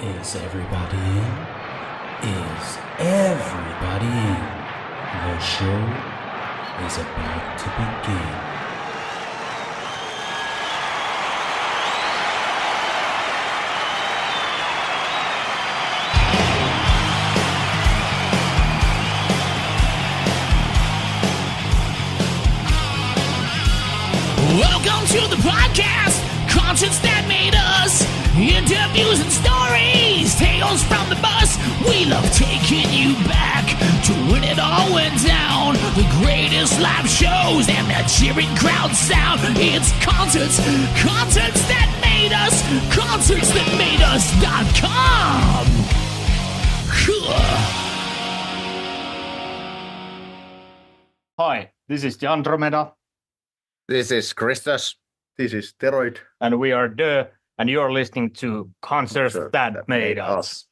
Is everybody in? Is everybody in? The show is about to begin. Welcome to the podcast, conscience that made us. Interviews and stories, tales from the bus. We love taking you back to when it all went down. The greatest live shows and that cheering crowd sound. It's concerts that made us, concertsthatmadeus.com. Hi, this is Andromeda. This is Kristös. This is Teröid. And we are and you're listening to Concerts That Made Us.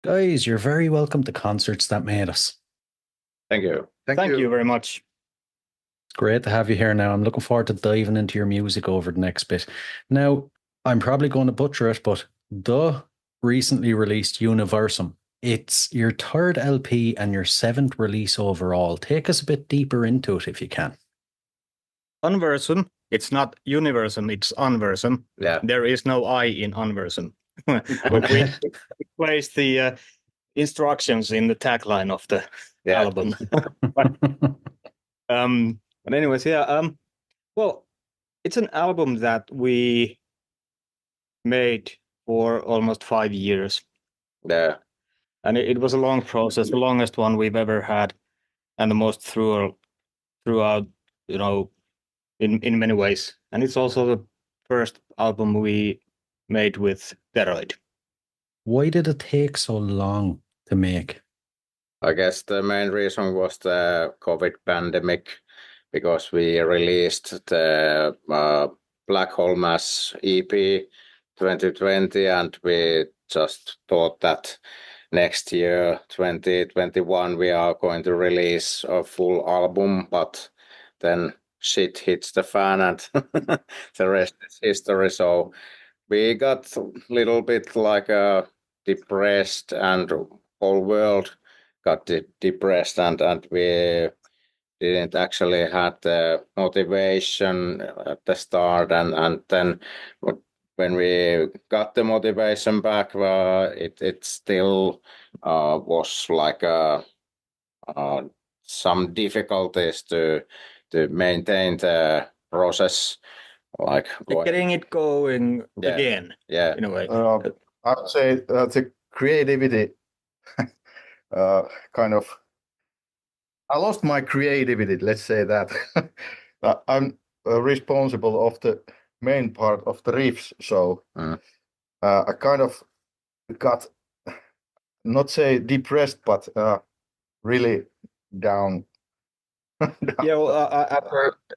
Guys, you're very welcome to Concerts That Made Us. Thank you. Thank you very much. It's great to have you here now. I'm looking forward to diving into your music over the next bit. Now, I'm probably going to butcher it, but the recently released Unversum. It's your third LP and your 7th release overall. Take us a bit deeper into it if you can. Unversum. It's not Universum, it's Unversum. Yeah. There is no I in Unversum. Okay. We placed the instructions in the tagline of the album. But anyways, well, it's an album that we made for almost 5 years. Yeah. And it was a long process, the longest one we've ever had, and the most throughout, in many ways. And it's also the first album we made with Teröid. Why did it take so long to make? I guess the main reason was the COVID pandemic, because we released the Black Hole Mass EP 2020, and we just thought that next year, 2021, we are going to release a full album, but then shit hits the fan and the rest is history. So we got a little bit like depressed, and whole world got depressed, and we didn't actually had the motivation at the start, and then when we got the motivation back, it still was like some difficulties to maintain the process, like Getting it going again, yeah, in a way. I would say the creativity kind of. I lost my creativity. Let's say that. I'm responsible of the main part of the riffs, so I kind of got, not say depressed, but really down. Yeah, well,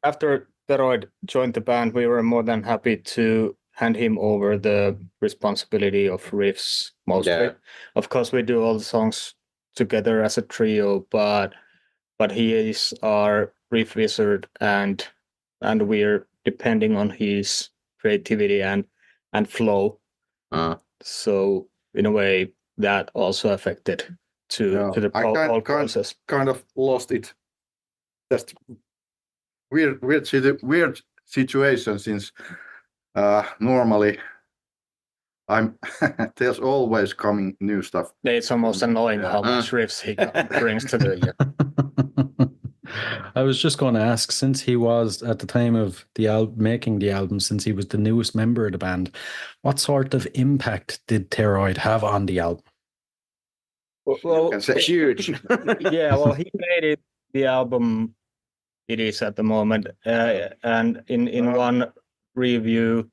after Teröid joined the band, we were more than happy to hand him over the responsibility of riffs mostly. Yeah. Of course, we do all the songs together as a trio, but he is our riff wizard, and we're depending on his creativity and flow. So in a way, that also affected to the whole process. Kind of lost it. Just weird situation, since normally there's always coming new stuff. It's almost annoying how much riffs he brings to the I was just going to ask, since he was at the time of the making the album, since he was the newest member of the band, what sort of impact did Teröid have on the album? Well, huge. Yeah, well, he made it the album it is at the moment, and in one review,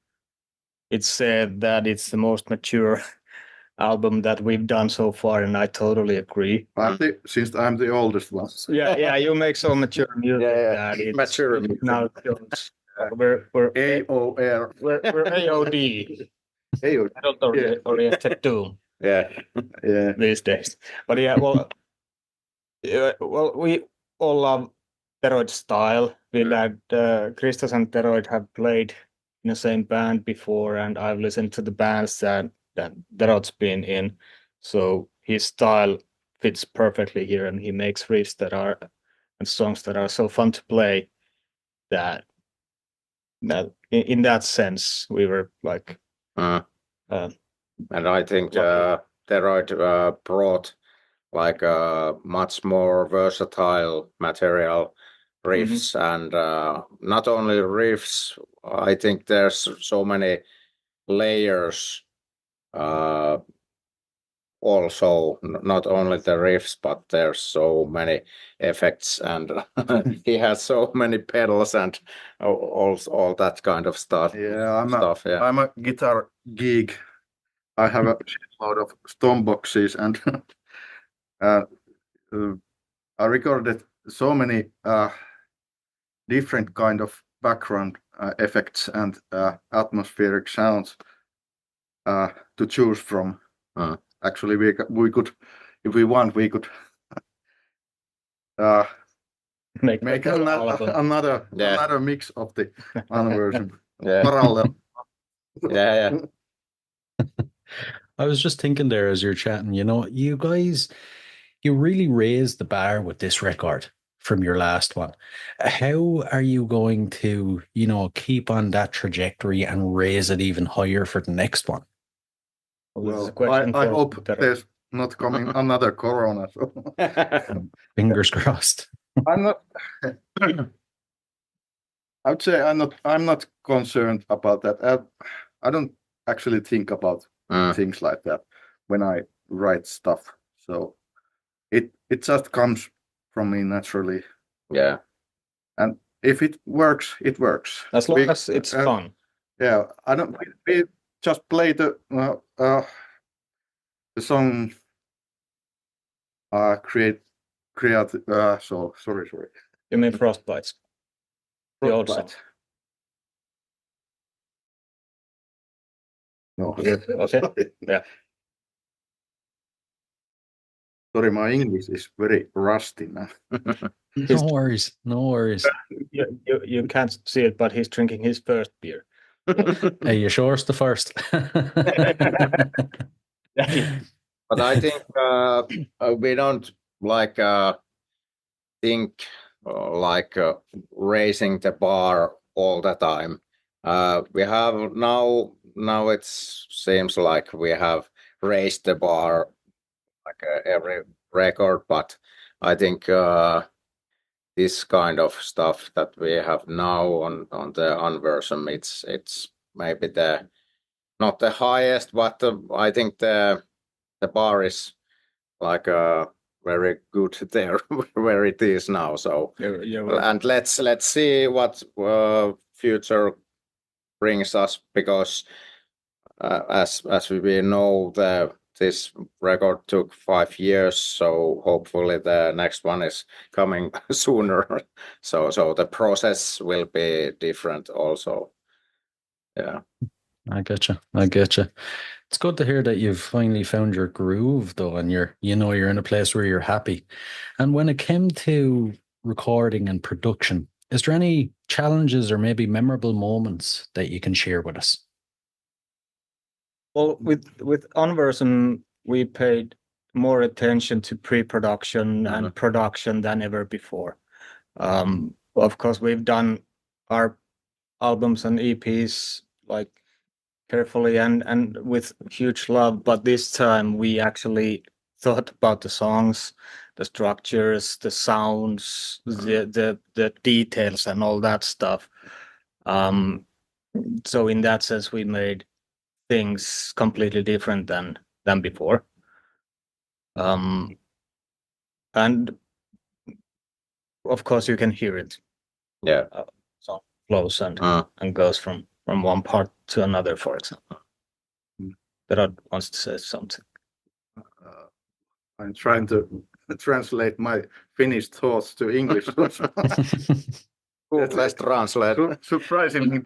it said that it's the most mature album that we've done so far, and I totally agree. Since I'm the oldest one. Yeah, you make so mature music that it's Mature it now feels we're AOR. we're AOD. Adult oriented doom. Yeah. These days. But yeah, well, we all love Teröid style. We like Kristös and Teröid have played in the same band before, and I've listened to the bands that Teröid's been in. So his style fits perfectly here, and he makes riffs and songs that are so fun to play that in that sense we were like. And I think Teröid brought like a much more versatile material, riffs, and not only riffs. I think there's so many layers. Also, not only the riffs, but there's so many effects, and he has so many pedals and all that kind of stuff. Yeah, I'm a guitar geek. I have a load of stomp boxes, and I recorded so many different kind of background effects and atmospheric sounds to choose from. Actually, we could, if we want, we could Make another mix of the Unversum Yeah. parallel. Yeah. I was just thinking there as you're chatting, you guys, you really raised the bar with this record from your last one. How are you going to, keep on that trajectory and raise it even higher for the next one? Well, I hope there's not coming another Corona. So. Fingers crossed. I'm not. I would say I'm not concerned about that. I don't actually think about things like that when I write stuff. So it just comes from me naturally. Yeah. And if it works, it works. As long as it's fun. Yeah, I don't. We just play the song. Create. So sorry. You mean Frostbites? The old song. No. Okay. Yeah. Sorry, my English is very rusty now. No worries. You can't see it, but he's drinking his first beer. Hey, you sure it's the first? But I think we don't think raising the bar all the time. We have now it seems like we have raised the bar every record, but I think this kind of stuff that we have now on the Unversum, it's maybe not the highest, but I think the bar is very good there where it is now. So and let's see what future brings us, because as we know, this record took 5 years, so hopefully the next one is coming sooner. So the process will be different also. Yeah. I getcha. It's good to hear that you've finally found your groove, though, and you're in a place where you're happy. And when it came to recording and production, is there any challenges or maybe memorable moments that you can share with us? Well, with Unversum, we paid more attention to pre-production and production than ever before. Of course, we've done our albums and EPs carefully and with huge love, but this time we actually thought about the songs, the structures, the sounds, the details, and all that stuff. So in that sense, we made things completely different than before. And of course, you can hear it. Yeah. Song flows and goes from one part to another, for example. Teröid wants to say something. I'm trying to translate my Finnish thoughts to English. Let's translate. Surprisingly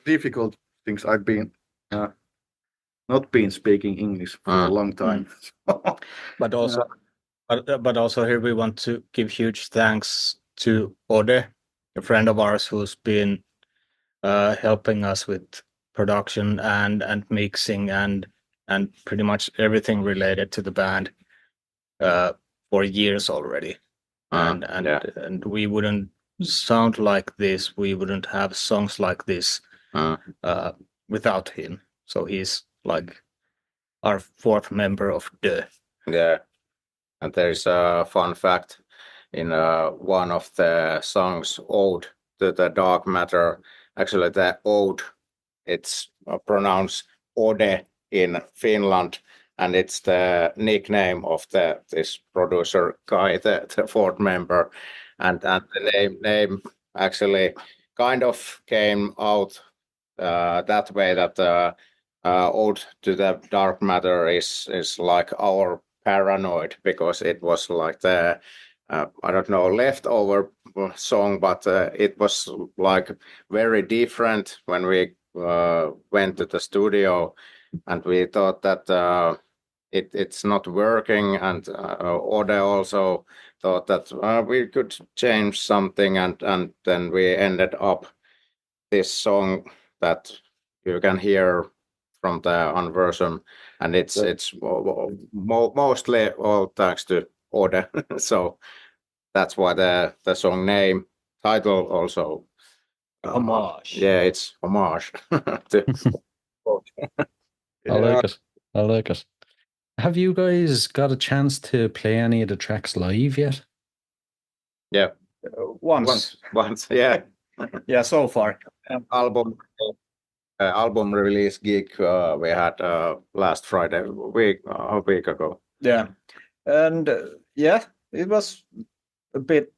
difficult things. I've been not been speaking English for a long time. But also here we want to give huge thanks to Ode, a friend of ours who's been helping us with production and mixing and pretty much everything related to the band for years already. And we wouldn't sound like this, we wouldn't have songs like this without him. So he's like our fourth member of the. Yeah. And there's a fun fact in one of the songs, Ode to the Dark Matter. Actually, the Ode, it's pronounced Ode in Finland, and it's the nickname of this producer guy, the fourth member. And the name actually kind of came out that way, that Ode to the Dark Matter is like our Paranoid, because it was like the I don't know, leftover song, but it was like very different when we went to the studio, and we thought that it's not working, and Ode also thought that we could change something, and then we ended up this song that you can hear from the Unversum, and it's mostly all thanks to Ode. So that's why the song name title also Homage. yeah, it's homage to I like it. I like it. Have you guys got a chance to play any of the tracks live yet? yeah, Once. yeah. Yeah, so far. Album release gig we had last Friday, a week ago. Yeah. And yeah, it was a bit,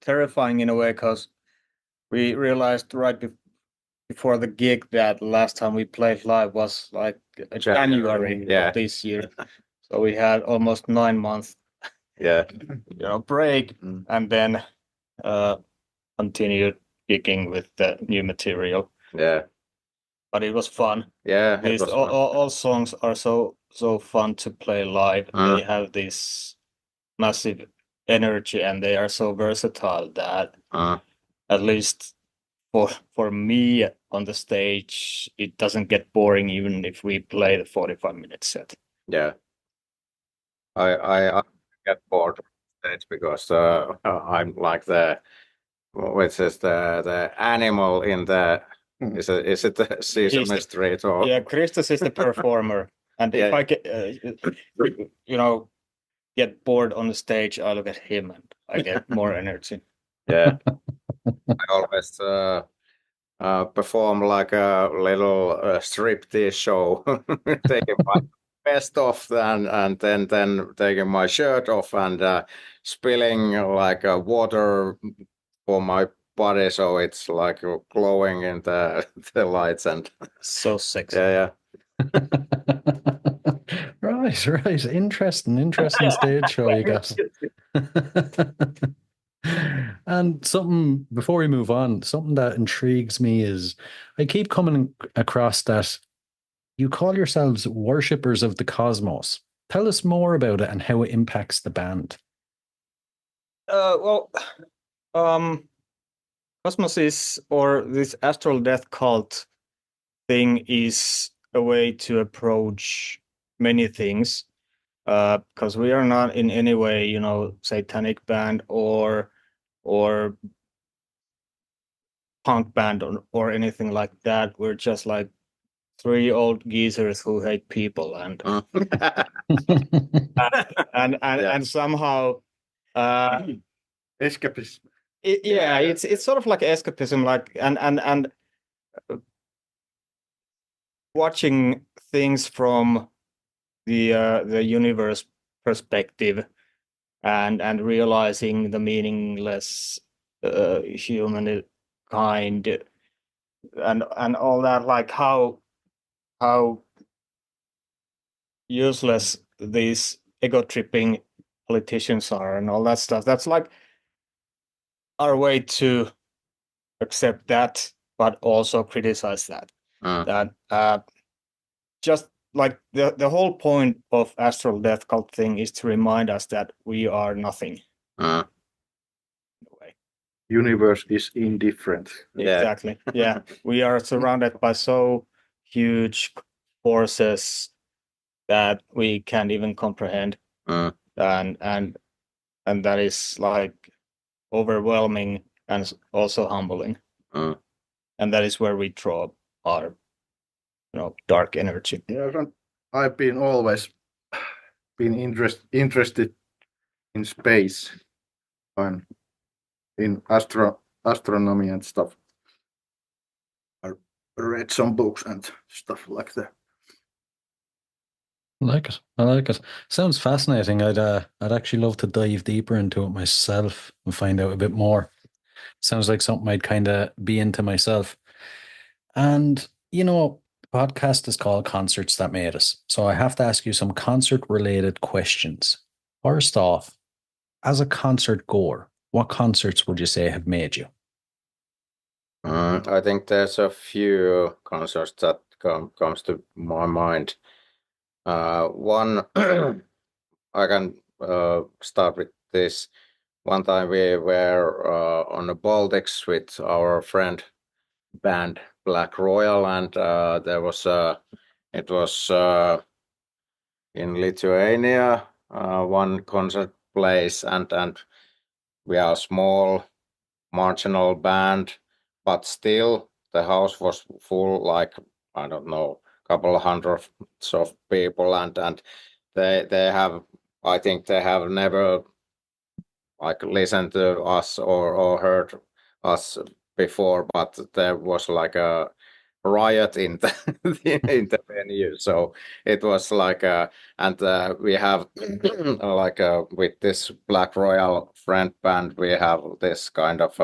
terrifying in a way, because we realized right before the gig that last time we played live was like January Yeah. of this year. So we had almost 9 months, Yeah, break, Mm. and then continued gigging with the new material. yeah, But it was fun. yeah. It These was all songs are so fun to play live. Mm. They have this massive energy, and they are so versatile that at least for me on the stage, it doesn't get boring even if we play the 45-minute set. yeah. I get bored of stage because I'm like which is the animal in the is it the Sesame Street or Yeah, Kristös is the performer, and if Yeah. I get get bored on the stage, I look at him and I get more energy. yeah. I always perform like a little striptease show, taking my vest off and then taking my shirt off and spilling like water for my body, so it's like glowing in the lights and So sexy. yeah. Right. Interesting stage show you got. And something, before we move on, something that intrigues me is I keep coming across that you call yourselves worshippers of the cosmos. Tell us more about it and how it impacts the band. Well, Cosmos is, or this astral death cult thing, is a way to approach many things, because we are not in any way, satanic band or punk band or anything like that. We're just like 3 old geezers who hate people and and somehow Escapist. it's sort of like escapism, like and watching things from the universe perspective and realizing the meaningless human kind and all that, like how useless these ego tripping politicians are and all that stuff. That's like our way to accept that, but also criticize that. That just like the whole point of astral death cult thing is to remind us that we are nothing. In a way. Universe is indifferent. Yeah. Exactly. Yeah, we are surrounded by so huge forces that we can't even comprehend, and that is like overwhelming and also humbling, and that is where we draw our dark energy. Yeah, I've been always been interested in space and in astronomy and stuff. I read some books and stuff like that. I like it. Sounds fascinating. I'd actually love to dive deeper into it myself and find out a bit more. Sounds like something I'd kind of be into myself. And the podcast is called Concerts That Made Us. So I have to ask you some concert related questions. First off, as a concert goer, what concerts would you say have made you? I think there's a few concerts that comes to my mind. One, I can start with this. One time we were on the Baltics with our friend band Black Royal, and it was in Lithuania, one concert place, and we are a small marginal band, but still the house was full, like, I don't know, couple of hundreds of people, and they have, I think they have never like listened to us or heard us before, but there was like a riot in the in the venue. So it was like and we have like with this Black Royal friend band, we have this kind of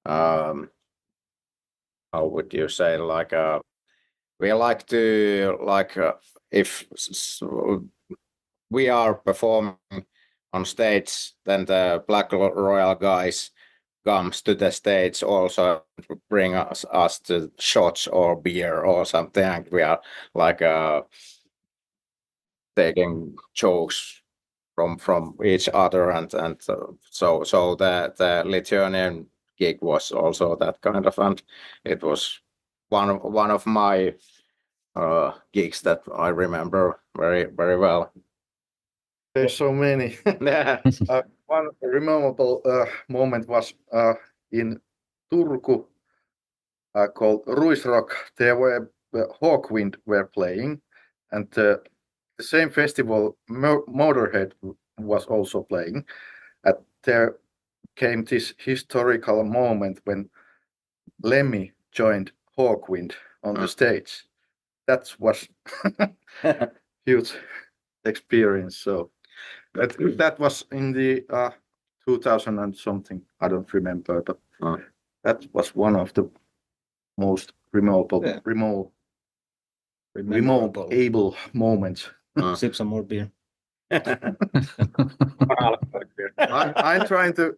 um how would you say, like we like to, like if we are performing on stage, then the Black Royal guys comes to the stage also, bring us to shots or beer or something, and we are like taking jokes from each other, and so the Lithuanian gig was also that kind of, and it was one of my gigs that I remember very, very well. There's so many. Yeah. One memorable moment was in Turku, called Ruisrock. There were Hawkwind were playing, and the same festival Motorhead was also playing. And there came this historical moment when Lemmy joined Hawkwind on the stage. That was huge experience. So that was in the 2000 and something. I don't remember, but that was one of the most remarkable able moments. Sip some more beer. I'm trying to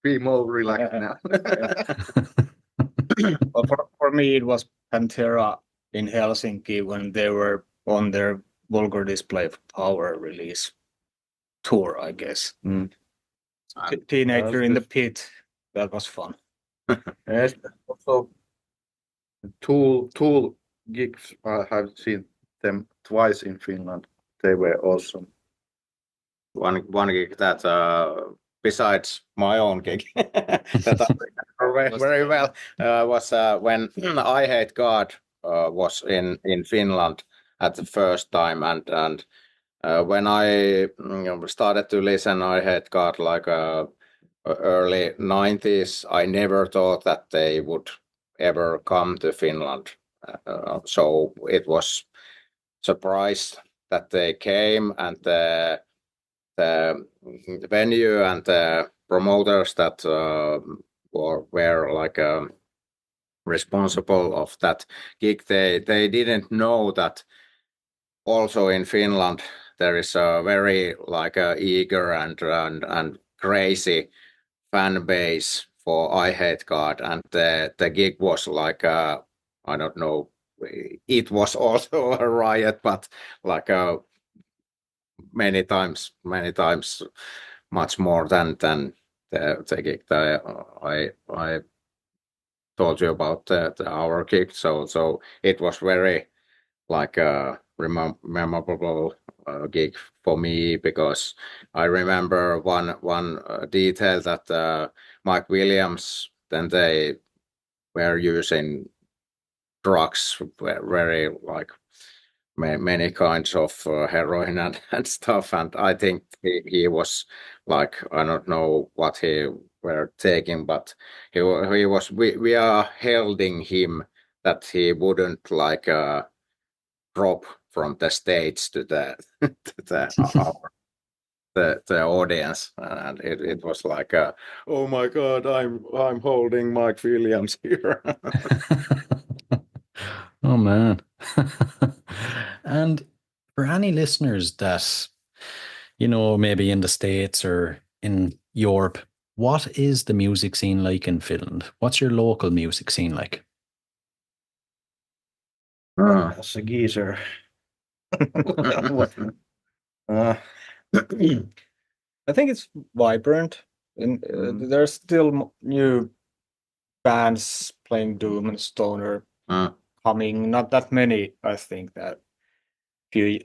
be more relaxed now. Well, for me, it was Pantera in Helsinki when they were on their Vulgar Display of Power release tour, I guess. Teenager in the Pit. That was fun. Yes, also Tool gigs. I have seen them twice in Finland. They were awesome. One gig that besides my own gig that I remember very well was when I Hate God was in Finland at the first time, and when I started to listen I Hate God like early 90s, I never thought that they would ever come to Finland. So it was surprised that they came, and the venue and the promoters that were like responsible of that gig, they didn't know that also in Finland there is a very like eager and crazy fan base for I Hate God, and the gig was like I don't know, it was also a riot, but like many times much more than the gig that I told you about, our gig. So it was very like a memorable gig for me, because I remember one detail that Mike Williams, then they were using drugs, very like many kinds of heroin and stuff, and I think he was like, I don't know what he were taking, but he was, we are holding him that he wouldn't like drop from the stage to the the audience, and it was like oh my god, I'm holding Mike Williams here. Oh man. And for any listeners that, maybe in the States or in Europe, what is the music scene like in Finland? What's your local music scene like? As a geezer, Uh, I think it's vibrant, and there's still new bands playing doom and stoner coming. Not that many, I think, that few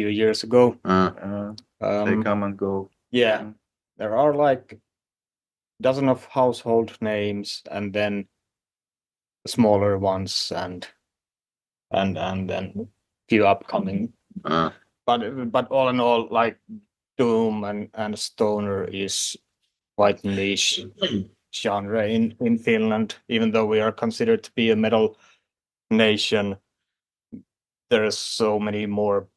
years ago. they come and go. Yeah, there are like dozen of household names, and then smaller ones, and then few upcoming. But all in all, like doom and stoner is quite niche genre in Finland. Even though we are considered to be a metal nation, there is so many more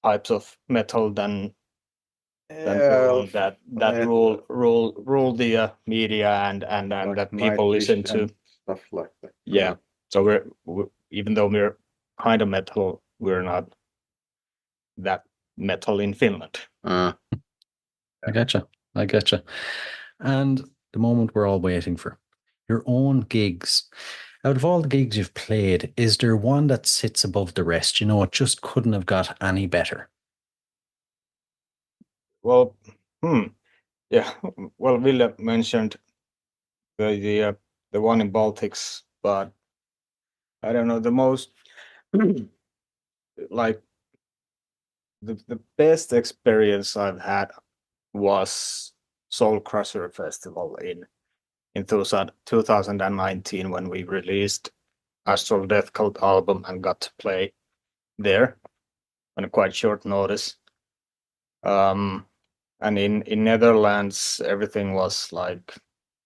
types of metal than that metal. rule the media and Like that people listen Nightwish to. and stuff like that. Yeah, so we're even though we're kind of metal, we're not that metal in Finland. I getcha. And the moment we're all waiting for, your own gigs. Out of all the gigs you've played, is there one that sits above the rest? You know, it just couldn't have got any better. Well, yeah. Well, Ville mentioned the one in Baltics, but I don't know, the most like the best experience I've had was Soul Crusher Festival in 2019 when we released Astral Death Cult album and got to play there on a quite short notice. And in Netherlands, everything was like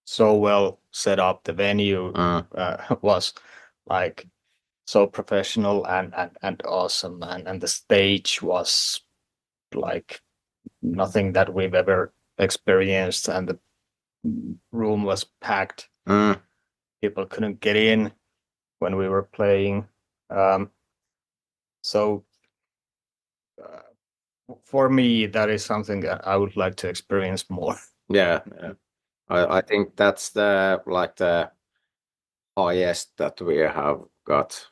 so well set up. The venue was like so professional and awesome, and the stage was like nothing that we've ever experienced, and the room was packed. People couldn't get in when we were playing. So for me, that is something that I would like to experience more. Yeah. I think that's the highest that we have got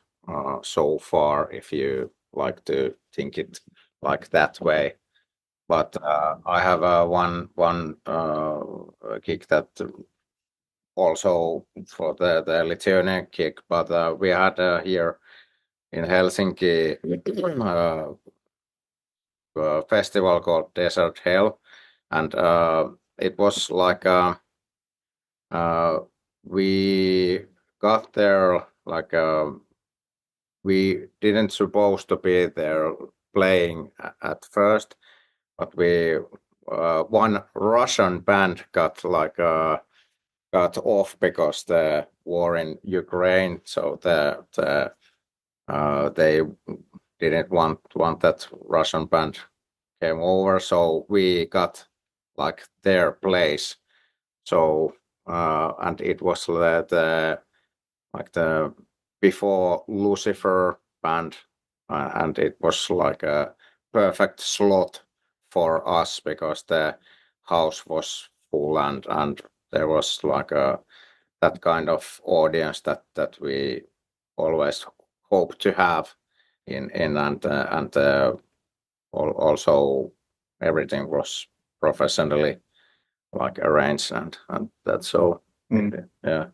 so far, if you like to think it like that way. But I have one gig that also for the Lithuanian gig, but we had here in Helsinki a festival called Desert Hell, and it was like we got there like we didn't supposed to be there playing at first, but we one Russian band got like got off because the war in Ukraine, so they didn't want that Russian band came over, so we got like their place. So and it was the like the before Lucifer band, and it was like a perfect slot for us because the house was full, and there was like a that kind of audience that we always hope to have in and also everything was professionally like arranged, and that's so yeah.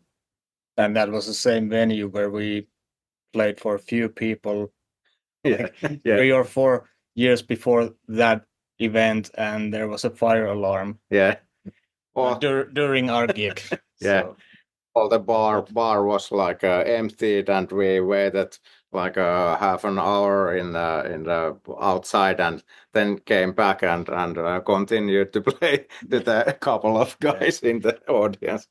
And that was the same venue where we played for a few people Yeah. 3 or 4 years before that event, and there was a fire alarm Yeah. during our gig. Yeah. So, All the bar was like emptied, and we waited like half an hour in the outside, and then came back and continued to play with a couple of guys in the audience.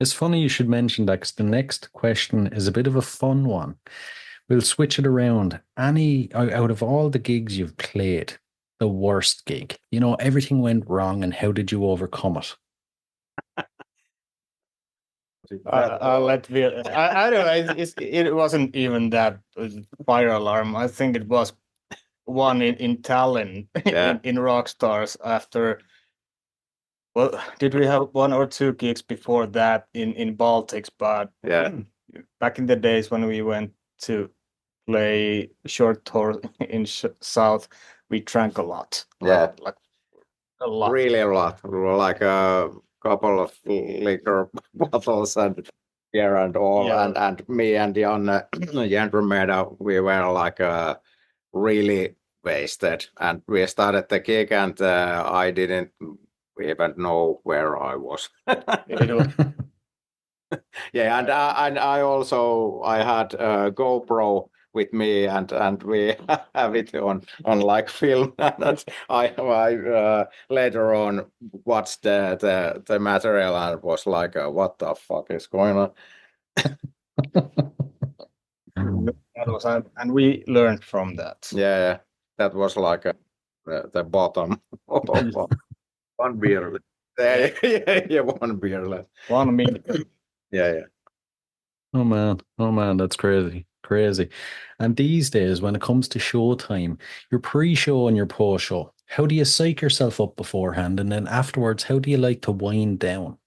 It's funny you should mention that because the next question is a bit of a fun one. We'll switch it around. Out of all the gigs you've played, the worst gig, you know, everything went wrong, and how did you overcome it? I'll let Will. I don't know. It wasn't even that fire alarm. I think it was one in Tallinn Yeah. in Rockstars after. Well, did we have 1 or 2 gigs before that in Baltics? But Yeah. back in the days when we went to play short tour in South, we drank a lot. Yeah. Like a lot. Really a lot, like a couple of liquor bottles and beer and all. Yeah. And me and Jan Jandromeda, we were like really wasted. And we started the gig, and I didn't even know where I was. It was Yeah, and I had a GoPro with me, and we have it on like film. And I later on watched the material and was like, what the fuck is going on? that was and we learned from that. Yeah, that was like the bottom of one beer left. Yeah, one beer left. 1 minute. Yeah. Oh man, that's crazy. Crazy. And these days, when it comes to showtime, your pre-show and your post-show, how do you psych yourself up beforehand? And then afterwards, how do you like to wind down?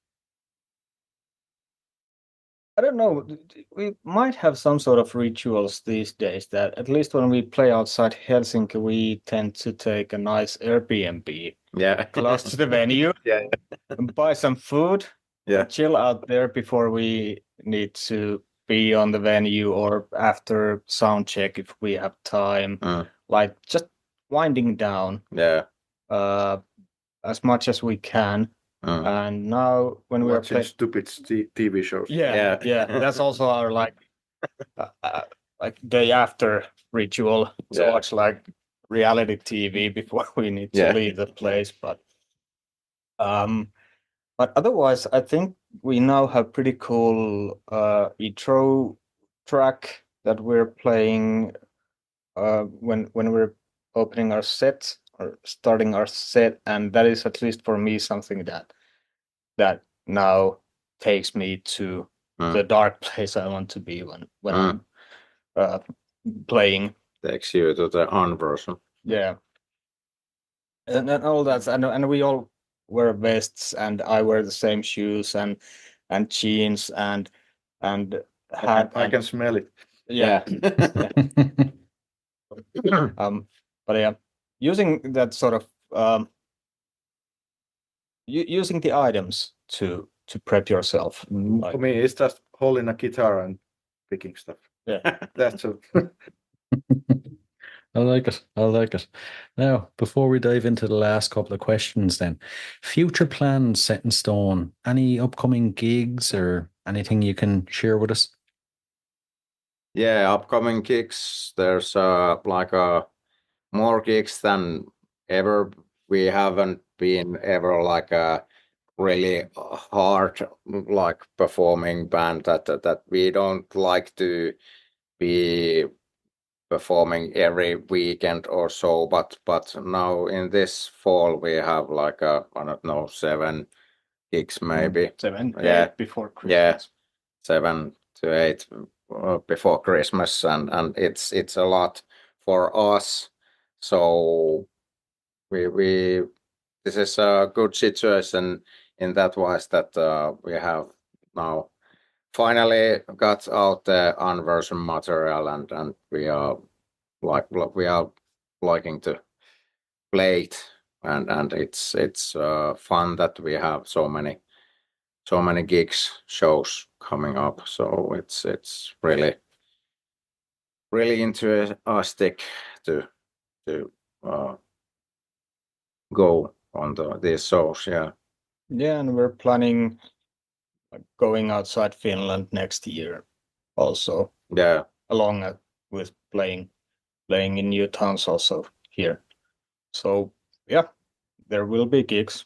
I don't know. We might have some sort of rituals these days that at least when we play outside Helsinki, we tend to take a nice Airbnb Yeah. close to the venue Yeah. and buy some food, Yeah. chill out there before we need to be on the venue or after sound check if we have time. Like just winding down Yeah. as much as we can. And now when we're Watching stupid TV shows. yeah, that's also our like day after ritual to Yeah. watch like reality TV before we need to Yeah. leave the place. But otherwise, I think we now have pretty cool intro track that we're playing when we're opening our set or starting our set, and that is at least for me something that now takes me to the dark place I want to be when I'm playing. Takes you to the Unversum. Yeah, and all that, and we all wear vests, and I wear the same shoes and jeans and hat. I can smell it. Yeah. But yeah, using that sort of using the items to prep yourself. Like, For me, it's just holding a guitar and picking stuff. yeah. That's it. I like it. I like it. Now, before we dive into the last couple of questions, then, future plans set in stone? Any upcoming gigs or anything you can share with us? Yeah, upcoming gigs. There's like more gigs than ever. We haven't been ever like a really hard like performing band that we don't like to be performing every weekend or so, but now in this fall we have like I don't know, 7 gigs maybe. 7, Yeah. 8 before Christmas. Yeah, 7 to 8 before Christmas, and it's a lot for us. So we this is a good situation in that wise that we have now finally got out the Unversum material, and we are liking to play it, and it's fun that we have so many gigs, shows coming up. So it's really into a stick to go on these shows. Yeah. Yeah, and we're planning going outside Finland next year also, Yeah. along with playing in new towns also here. So yeah, there will be gigs.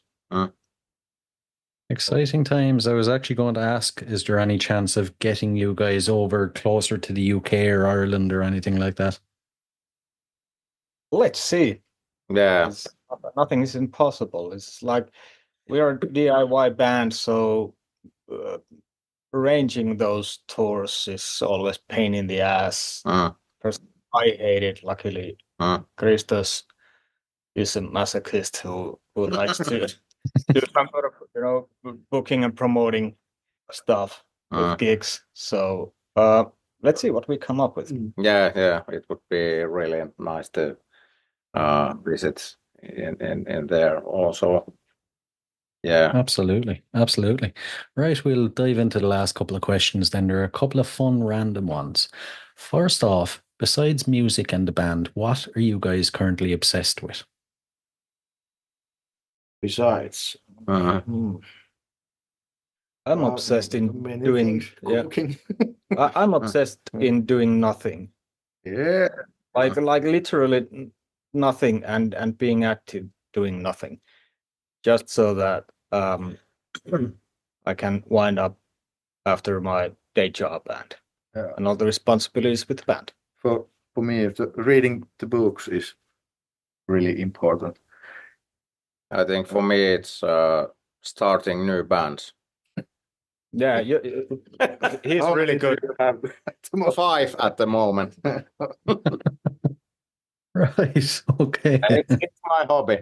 Exciting times. I was actually going to ask, is there any chance of getting you guys over closer to the UK or Ireland or anything like that? Let's see. Yeah. Nothing is impossible. It's like we are a DIY band, so arranging those tours is always pain in the ass. Personally, I hate it. Luckily, Kristös is a masochist who likes to do some sort of booking and promoting stuff with gigs. So let's see what we come up with. Yeah, it would be really nice to visit in there also. Yeah. Absolutely. Right, we'll dive into the last couple of questions then. There are a couple of fun random ones. First off, besides music and the band, what are you guys currently obsessed with? Besides, I'm obsessed in many doing things, yeah. cooking. I'm obsessed in doing nothing. Yeah. Like literally nothing and being active doing nothing. Just so that I can wind up after my day job and all the responsibilities with the band. For me, reading the books is really important. I think for me it's starting new bands. Yeah, he's How really many do good. you have? 5 at the moment. Right, okay. It's my hobby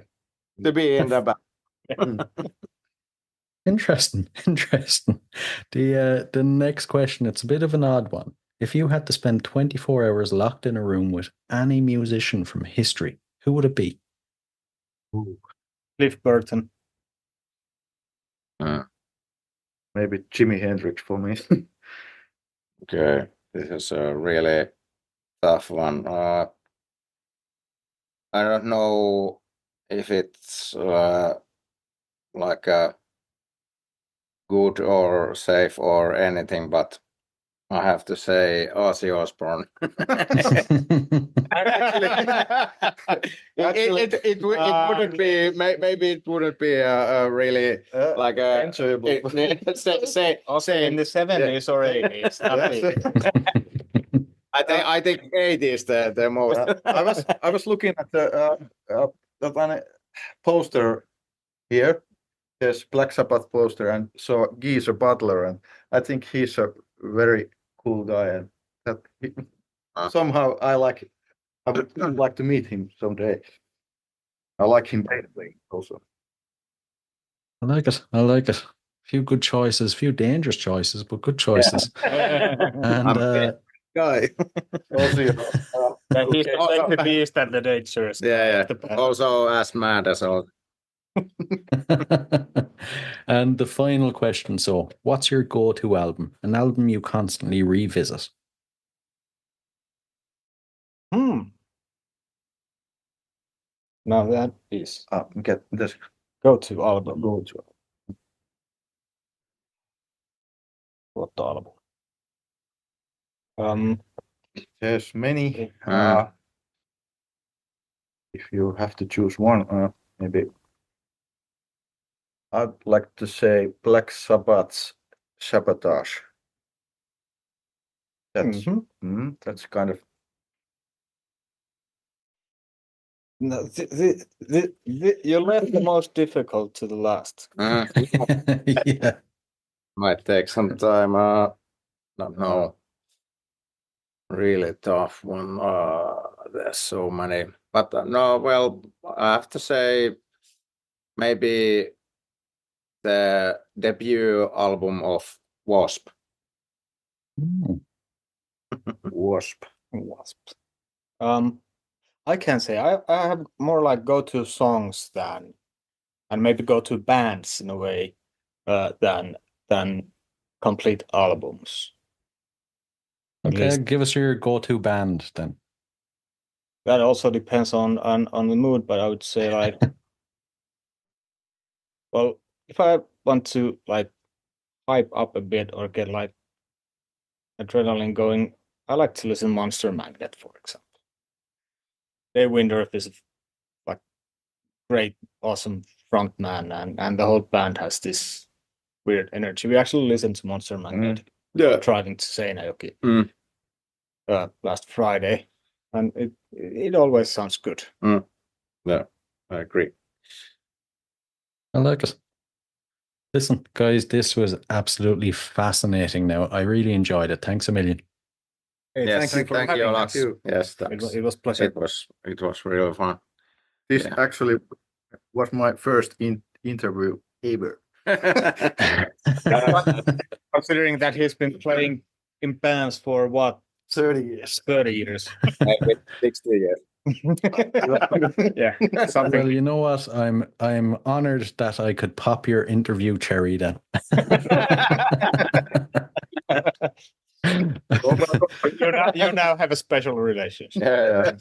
to be in the band. Interesting. The next question, it's a bit of an odd one. If you had to spend 24 hours locked in a room with any musician from history, who would it be? Cliff Burton. Maybe Jimi Hendrix for me. Okay, this is a really tough one. I don't know if it's like a good or safe or anything, but I have to say Ozzy Osbourne. It wouldn't be, maybe it wouldn't be a really like a enjoyable. Say in the 70s or 80s. I think 80 is the most. I was looking at the one poster here. Yes, Black Sabbath poster, and saw Geezer Butler, and I think he's a very cool guy, and that somehow I would like to meet him someday. I like him playing also. I like it. Few good choices, few dangerous choices, but good choices. And Guy. Also, He's like the beast and the dangerous. Yeah. Also as mad as all. And the final question. So, what's your go-to album? An album you constantly revisit? Now that is get this go-to album. What album? There's many. If you have to choose one, maybe I'd like to say Black Sabbath's Sabotage. That's that's kind of No, you left the most difficult to the last. Yeah. Might take some time. No. Really tough one. There's so many. But no, well, I have to say maybe the debut album of Wasp. Wasp. I can say I have more like go-to songs than, and maybe go-to bands in a way, than complete albums. At Okay, least give us your go-to band then. that also depends on the mood, but I would say like, well, if I want to like hype up a bit or get like adrenaline going, I like to listen to Monster Magnet, for example. Dave Windorf is like great, awesome frontman, and the whole band has this weird energy. We actually listened to Monster Magnet driving to Seinäjoki last Friday, and it always sounds good. Yeah, I agree. I like it. Listen, guys, this was absolutely fascinating. Now, I really enjoyed it. Thanks a million. Hey, Yes, thank you for having Alex. me. Yes, thanks. It was a pleasure. It was really fun. This actually was my first interview ever. Considering that he's been playing in bands for what, 30 years. 30 years. Maybe 60 years. Yeah, something. Well, you know what? I'm honored that I could pop your interview cherry then. You now have a special relationship. Yeah.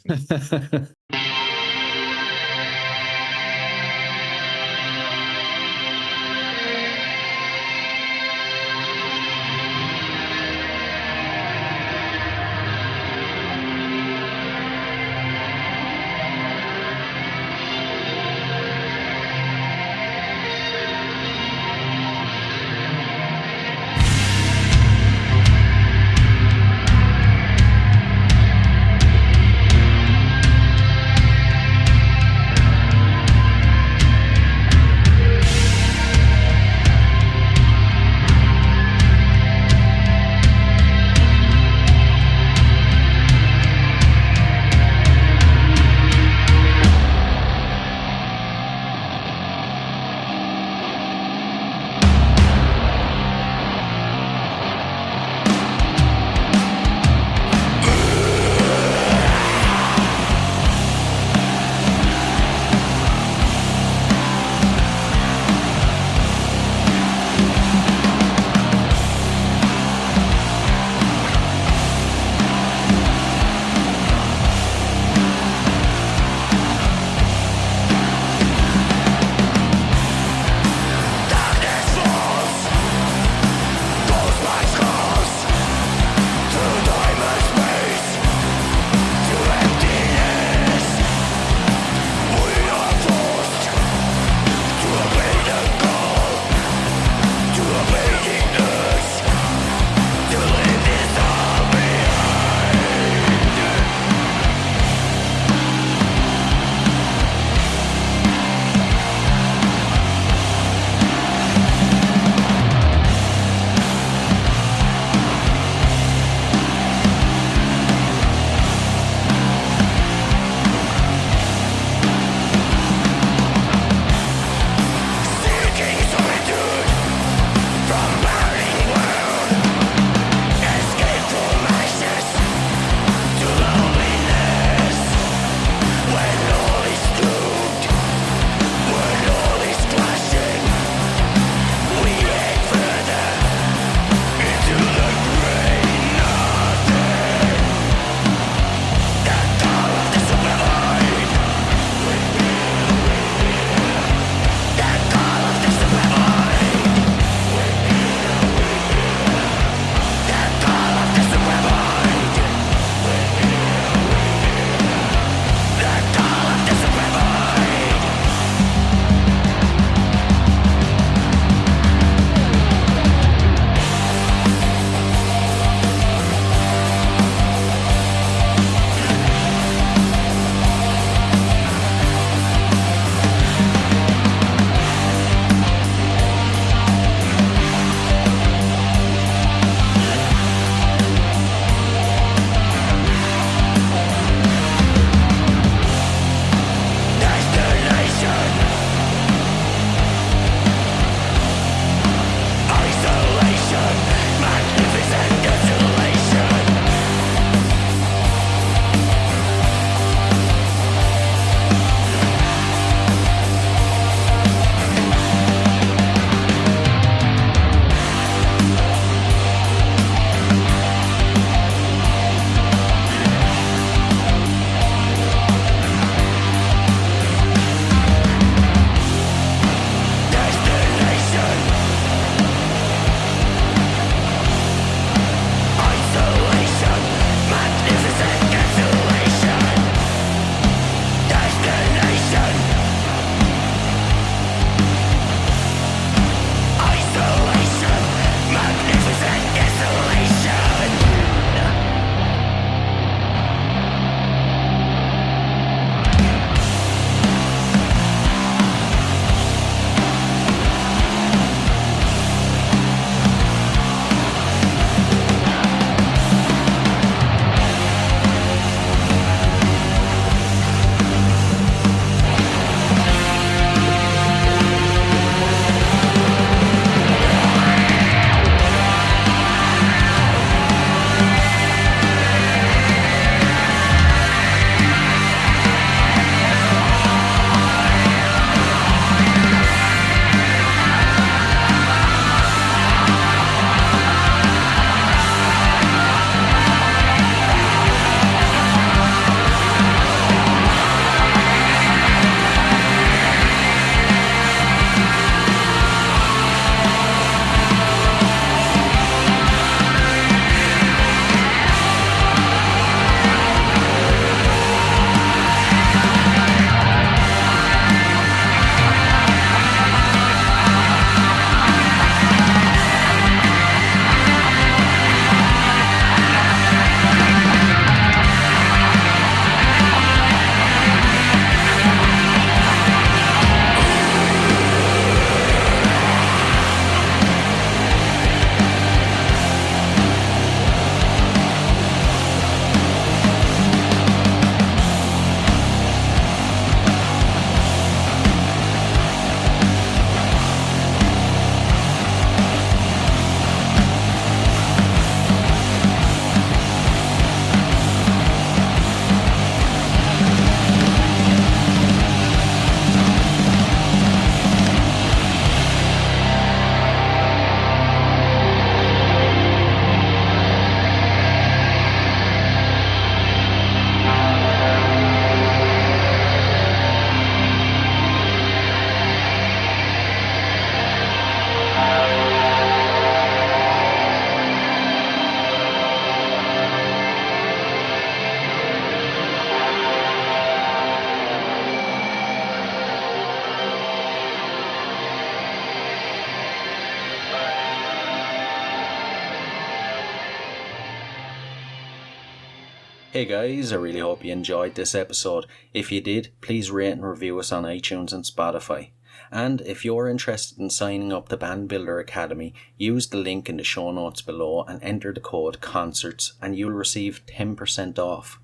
Hey guys, I really hope you enjoyed this episode. If you did, please rate and review us on iTunes and Spotify. And if you're interested in signing up to Band Builder Academy, use the link in the show notes below and enter the code CONCERTS and you'll receive 10% off.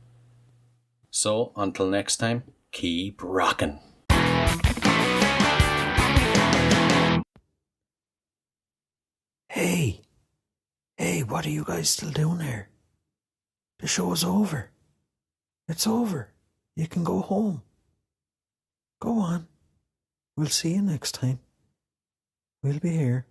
So, until next time, keep rocking. Hey, what are you guys still doing here? The show's over. It's over. You can go home. Go on. We'll see you next time. We'll be here.